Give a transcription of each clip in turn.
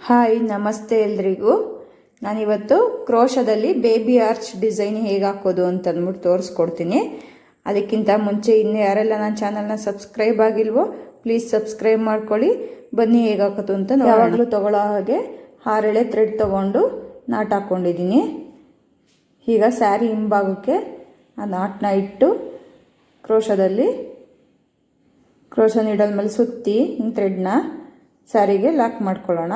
Hi ನಮಸ್ತೆ ಎಲ್ರಿಗೂ. ನಾನಿವತ್ತು ಕ್ರೋಶದಲ್ಲಿ ಬೇಬಿ ಆರ್ಚ್ ಡಿಸೈನ್ ಹೇಗೆ ಹಾಕೋದು ಅಂತ ಅಂದ್ಬಿಟ್ಟು ತೋರಿಸ್ಕೊಡ್ತೀನಿ. ಅದಕ್ಕಿಂತ ಮುಂಚೆ ಇನ್ನೂ ಯಾರೆಲ್ಲ ನನ್ನ ಚಾನಲ್ನ ಸಬ್ಸ್ಕ್ರೈಬ್ ಆಗಿಲ್ವೋ ಪ್ಲೀಸ್ ಸಬ್ಸ್ಕ್ರೈಬ್ ಮಾಡ್ಕೊಳ್ಳಿ. ಬನ್ನಿ ಹೇಗೆ ಹಾಕೋದು ಅಂತ. ಯಾವಾಗಲೂ ತೊಗೊಳ್ಳೋ ಹಾಗೆ 6 ಎಳೆ ಥ್ರೆಡ್ ತೊಗೊಂಡು ನಾಟ್ ಹಾಕ್ಕೊಂಡಿದ್ದೀನಿ. ಈಗ ಸ್ಯಾರಿ ಹಿಂಭಾಗಕ್ಕೆ ಆ ನಾಟನ್ನ ಇಟ್ಟು ಕ್ರೋಶದಲ್ಲಿ ಕ್ರೋಶ ನೀಡಲ್ ಮೇಲೆ ಸುತ್ತಿ ಹಿಂಗೆ ಥ್ರೆಡ್ನ ಸ್ಯಾರಿಗೆ ಲಾಕ್ ಮಾಡ್ಕೊಳ್ಳೋಣ.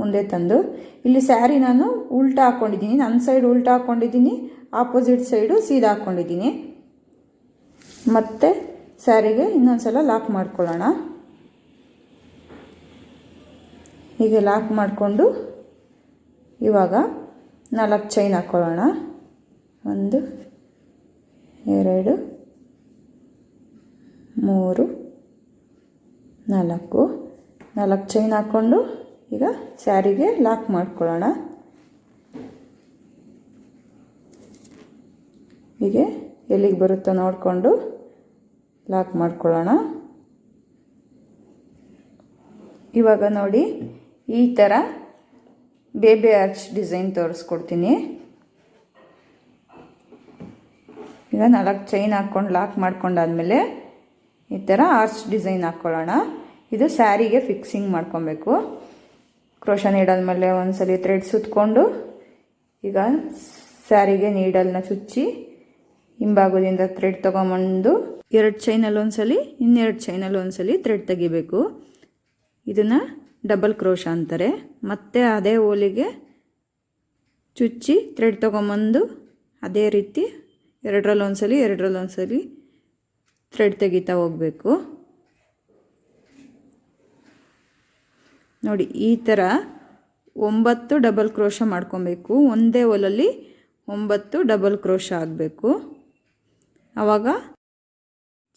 ಮುಂದೆ ತಂದು ಇಲ್ಲಿ ಸ್ಯಾರಿ ನಾನು ಉಲ್ಟಾ ಹಾಕ್ಕೊಂಡಿದ್ದೀನಿ. ನನ್ನ ಸೈಡ್ ಉಲ್ಟಾ ಹಾಕ್ಕೊಂಡಿದ್ದೀನಿ, ಆಪೋಸಿಟ್ ಸೈಡು ಸೀದಾ ಹಾಕ್ಕೊಂಡಿದ್ದೀನಿ. ಮತ್ತು ಸ್ಯಾರಿಗೆ ಇನ್ನೊಂದ್ಸಲ ಲಾಕ್ ಮಾಡ್ಕೊಳ್ಳೋಣ. ಹೀಗೆ ಲಾಕ್ ಮಾಡಿಕೊಂಡು ಇವಾಗ 4 ಚೈನ್ ಹಾಕ್ಕೊಳ್ಳೋಣ. 1 2 3 4 ಚೈನ್ ಹಾಕ್ಕೊಂಡು ಈಗ ಸ್ಯಾರಿಗೆ ಲಾಕ್ ಮಾಡ್ಕೊಳ್ಳೋಣ. ಹೀಗೆ ಎಲ್ಲಿಗೆ ಬರುತ್ತೋ ನೋಡಿಕೊಂಡು ಲಾಕ್ ಮಾಡ್ಕೊಳ್ಳೋಣ. ಇವಾಗ ನೋಡಿ ಈ ಥರ ಬೇಬಿ ಆರ್ಚ್ ಡಿಸೈನ್ ತೋರಿಸ್ಕೊಡ್ತೀನಿ. ಈಗ 4 ಚೈನ್ ಹಾಕ್ಕೊಂಡು ಲಾಕ್ ಮಾಡ್ಕೊಂಡಾದ್ಮೇಲೆ ಈ ಥರ ಆರ್ಚ್ ಡಿಸೈನ್ ಹಾಕ್ಕೊಳ್ಳೋಣ. ಇದು ಸ್ಯಾರಿಗೆ ಫಿಕ್ಸಿಂಗ್ ಮಾಡ್ಕೊಬೇಕು. ಕ್ರೋಶ ನೀಡಲ್ಮೇಲೆ ಒಂದ್ಸಲಿ ಥ್ರೆಡ್ ಸುತ್ತಕೊಂಡು ಈಗ ಸ್ಯಾರಿಗೆ ನೀಡಲ್ನ ಚುಚ್ಚಿ ಹಿಂಭಾಗದಿಂದ ಥ್ರೆಡ್ ತೊಗೊಂಬಂದು 2 ಚೈನಲ್ಲಿ ಒಂದ್ಸಲಿ, ಇನ್ನೆರಡು ಚೈನಲ್ಲಿ ಒಂದ್ಸಲಿ ಥ್ರೆಡ್ ತೆಗಿಬೇಕು. ಇದನ್ನು ಡಬಲ್ ಕ್ರೋಶ ಅಂತಾರೆ. ಮತ್ತೆ ಅದೇ ಓಲಿಗೆ ಚುಚ್ಚಿ ಥ್ರೆಡ್ ತೊಗೊಂಬಂದು ಅದೇ ರೀತಿ ಎರಡರಲ್ಲೊಂದ್ಸಲಿ ಥ್ರೆಡ್ ತೆಗಿತಾ ಹೋಗಬೇಕು. ನೋಡಿ ಈ ಥರ 9 ಡಬಲ್ ಕ್ರೋಶ ಮಾಡ್ಕೊಬೇಕು. ಒಂದೇ ಓಲಲ್ಲಿ 9 ಡಬಲ್ ಕ್ರೋಶ ಆಗಬೇಕು. ಆವಾಗ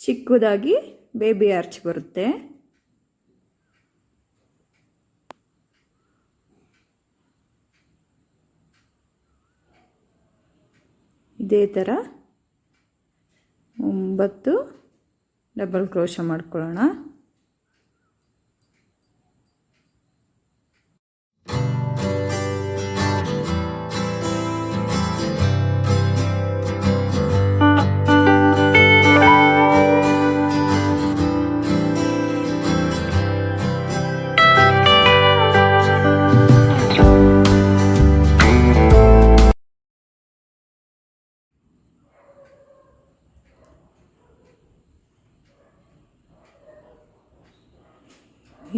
ಚಿಕ್ಕದಾಗಿ ಬೇಬಿ ಆರ್ಚ್ ಬರುತ್ತೆ. ಇದೇ ಥರ 9 ಡಬಲ್ ಕ್ರೋಶ ಮಾಡ್ಕೊಳ್ಳೋಣ.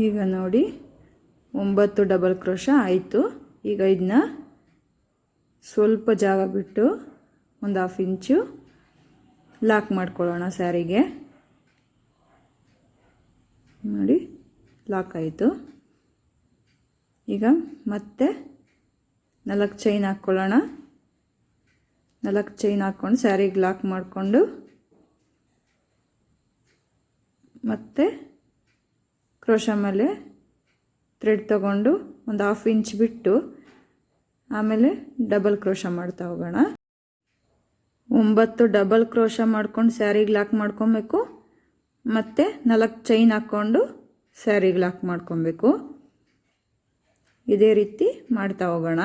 ಈಗ ನೋಡಿ 9 ಡಬಲ್ ಕ್ರೋಶ ಆಯಿತು. ಈಗ ಇದನ್ನ ಸ್ವಲ್ಪ ಜಾಗ ಬಿಟ್ಟು ಒಂದು 1/2 ಇಂಚು ಲಾಕ್ ಮಾಡ್ಕೊಳ್ಳೋಣ ಸ್ಯಾರಿಗೆ. ನೋಡಿ ಲಾಕ್ ಆಯಿತು. ಈಗ ಮತ್ತೆ 4 ಚೈನ್ ಹಾಕ್ಕೊಳ್ಳೋಣ. 4 ಚೈನ್ ಹಾಕ್ಕೊಂಡು ಸ್ಯಾರಿಗೆ ಲಾಕ್ ಮಾಡಿಕೊಂಡು ಮತ್ತೆ ಕ್ರೋಶ ಮೇಲೆ ಥ್ರೆಡ್ ತಗೊಂಡು ಒಂದು 1/2 ಇಂಚ್ ಬಿಟ್ಟು ಆಮೇಲೆ ಡಬಲ್ ಕ್ರೋಶ ಮಾಡ್ತಾ ಹೋಗೋಣ. 9 ಡಬಲ್ ಕ್ರೋಶ ಮಾಡ್ಕೊಂಡು ಸ್ಯಾರಿಗೆ ಲಾಕ್ ಮಾಡ್ಕೊಬೇಕು. ಮತ್ತು 4 ಚೈನ್ ಹಾಕ್ಕೊಂಡು ಸ್ಯಾರಿಗೆ ಲಾಕ್ ಮಾಡ್ಕೊಬೇಕು. ಇದೇ ರೀತಿ ಮಾಡ್ತಾ ಹೋಗೋಣ.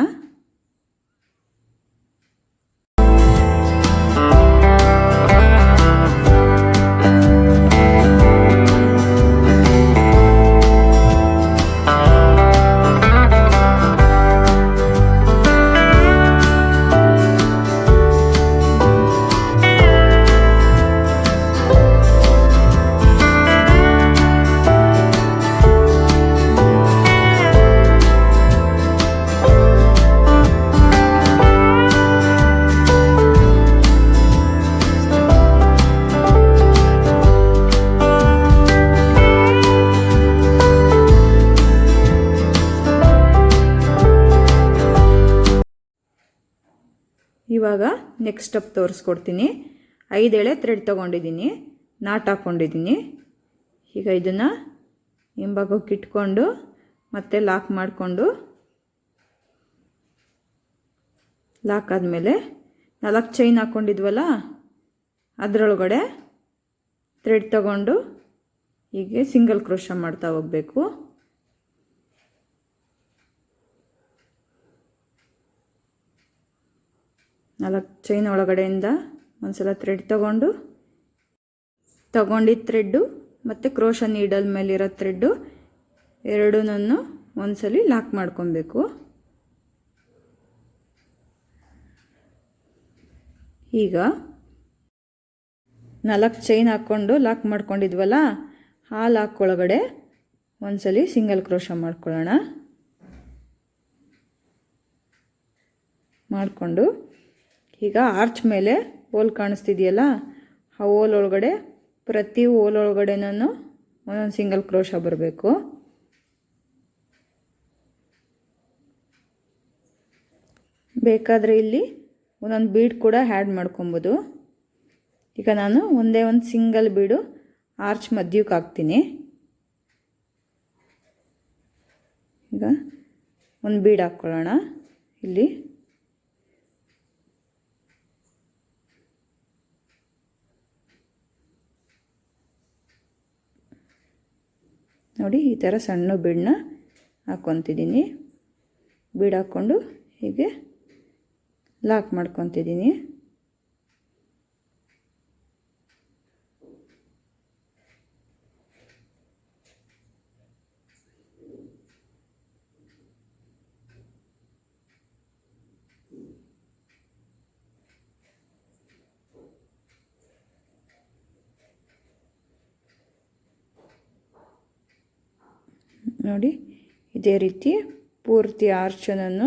ಇವಾಗ ನೆಕ್ಸ್ಟ್ ಸ್ಟೆಪ್ ತೋರಿಸ್ಕೊಡ್ತೀನಿ. 5 ಎಳೆ ಥ್ರೆಡ್ ತೊಗೊಂಡಿದ್ದೀನಿ, ನಾಟ್ ಹಾಕ್ಕೊಂಡಿದ್ದೀನಿ. ಈಗ ಇದನ್ನು ಹಿಂಭಾಗಕ್ಕೆ ಇಟ್ಕೊಂಡು ಮತ್ತೆ ಲಾಕ್ ಮಾಡಿಕೊಂಡು ಲಾಕ್ ಆದಮೇಲೆ 4 ಚೈನ್ ಹಾಕ್ಕೊಂಡಿದ್ವಲ್ಲ ಅದರೊಳಗಡೆ ಥ್ರೆಡ್ ತಗೊಂಡು ಹೀಗೆ ಸಿಂಗಲ್ ಕ್ರೋಶ ಮಾಡ್ತಾ ಹೋಗಬೇಕು. 4 ಚೈನ್ ಒಳಗಡೆಯಿಂದ ಒಂದು ಸಲ ಥ್ರೆಡ್ ತಗೊಂಡಿದ್ದ ಥ್ರೆಡ್ಡು ಮತ್ತು ಕ್ರೋಶ ನೀಡಲ್ ಮೇಲಿರೋ ಥ್ರೆಡ್ಡು ಎರಡನ್ನೂ ಒಂದ್ಸಲಿ ಲಾಕ್ ಮಾಡ್ಕೊಬೇಕು. ಈಗ 4 ಚೈನ್ ಹಾಕ್ಕೊಂಡು ಲಾಕ್ ಮಾಡ್ಕೊಂಡಿದ್ವಲ್ಲ, ಆ ಲಾಕ್ ಒಳಗಡೆ ಒಂದ್ಸಲಿ ಸಿಂಗಲ್ ಕ್ರೋಶ ಮಾಡ್ಕೊಳ್ಳೋಣ. ಮಾಡಿಕೊಂಡು ಈಗ ಆರ್ಚ್ ಮೇಲೆ ಹೋಲ್ ಕಾಣಿಸ್ತಿದೆಯಲ್ಲ, ಆ ಹೋಲ್ ಒಳಗಡೆ ಪ್ರತಿ ಹೋಲ್ ಒಳಗಡೆನೂ ಒಂದೊಂದು ಸಿಂಗಲ್ ಕ್ರೋಶ ಬರಬೇಕು. ಬೇಕಾದರೆ ಇಲ್ಲಿ ಒಂದೊಂದು ಬೀಡ್ ಕೂಡ ಆ್ಯಡ್ ಮಾಡ್ಕೊಬೋದು. ಈಗ ನಾನು ಒಂದೇ ಒಂದು ಸಿಂಗಲ್ ಬೀಡು ಆರ್ಚ್ ಮಧ್ಯಕ್ಕೆ ಹಾಕ್ತೀನಿ. ಈಗ ಒಂದು ಬೀಡ್ ಹಾಕ್ಕೊಳ್ಳೋಣ. ಇಲ್ಲಿ ನೋಡಿ, ಈ ಥರ ಸಣ್ಣ ಬೀಡನ್ನ ಹಾಕ್ಕೊತಿದ್ದೀನಿ. ಬೀಡ್ ಹಾಕ್ಕೊಂಡು ಹೀಗೆ ಲಾಕ್ ಮಾಡ್ಕೊತಿದ್ದೀನಿ. ನೋಡಿ, ಇದೇ ರೀತಿ ಪೂರ್ತಿ ಆರ್ಚನ್ನು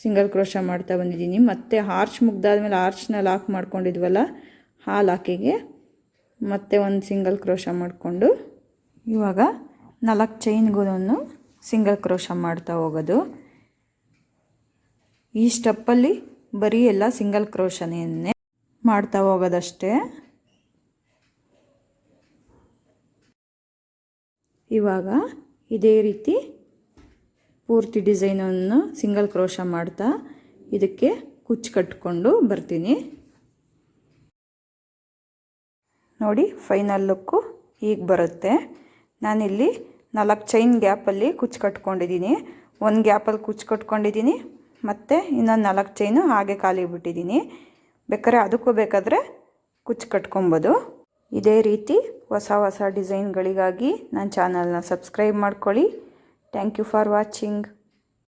ಸಿಂಗಲ್ ಕ್ರೋಶ ಮಾಡ್ತಾ ಬಂದಿದ್ದೀನಿ. ಮತ್ತು ಆರ್ಚ್ ಮುಗ್ದಾದ್ಮೇಲೆ ಆರ್ಚ್ನ ಲಾಕ್ ಮಾಡ್ಕೊಂಡಿದ್ವಲ್ಲ, ಆ ಲಾಕಿಗೆ ಮತ್ತೆ ಒಂದು ಸಿಂಗಲ್ ಕ್ರೋಶ ಮಾಡಿಕೊಂಡು ಇವಾಗ 4 ಚೈನ್ಗೂ ಸಿಂಗಲ್ ಕ್ರೋಶ ಮಾಡ್ತಾ ಹೋಗೋದು. ಈ ಸ್ಟೆಪ್ಪಲ್ಲಿ ಬರೀ ಎಲ್ಲ ಸಿಂಗಲ್ ಕ್ರೋಶನೇ ಮಾಡ್ತಾ ಹೋಗೋದಷ್ಟೇ. ಇವಾಗ ಇದೇ ರೀತಿ ಪೂರ್ತಿ ಡಿಸೈನನ್ನು ಸಿಂಗಲ್ ಕ್ರೋಶ ಮಾಡ್ತಾ ಇದಕ್ಕೆ ಕುಚ್ಚು ಕಟ್ಕೊಂಡು ಬರ್ತೀನಿ. ನೋಡಿ, ಫೈನಲ್ ಲುಕ್ಕು ಹೀಗೆ ಬರುತ್ತೆ. ನಾನಿಲ್ಲಿ 4 ಚೈನ್ ಗ್ಯಾಪಲ್ಲಿ ಕುಚ್ಚು ಕಟ್ಕೊಂಡಿದ್ದೀನಿ. ಒಂದು ಗ್ಯಾಪಲ್ಲಿ ಕುಚ್ಚು ಕಟ್ಕೊಂಡಿದ್ದೀನಿ, ಮತ್ತು ಇನ್ನೊಂದು 4 ಚೈನು ಹಾಗೆ ಖಾಲಿ ಬಿಟ್ಟಿದ್ದೀನಿ. ಬೇಕಾದರೆ ಕುಚ್ಚು ಕಟ್ಕೊಬೋದು. ಇದೇ ರೀತಿ ಹೊಸ ಡಿಸೈನ್ಗಳಿಗಾಗಿ ನನ್ನ ಚಾನಲ್ನ ಸಬ್ಸ್ಕ್ರೈಬ್ ಮಾಡ್ಕೊಳ್ಳಿ. Thank you for watching.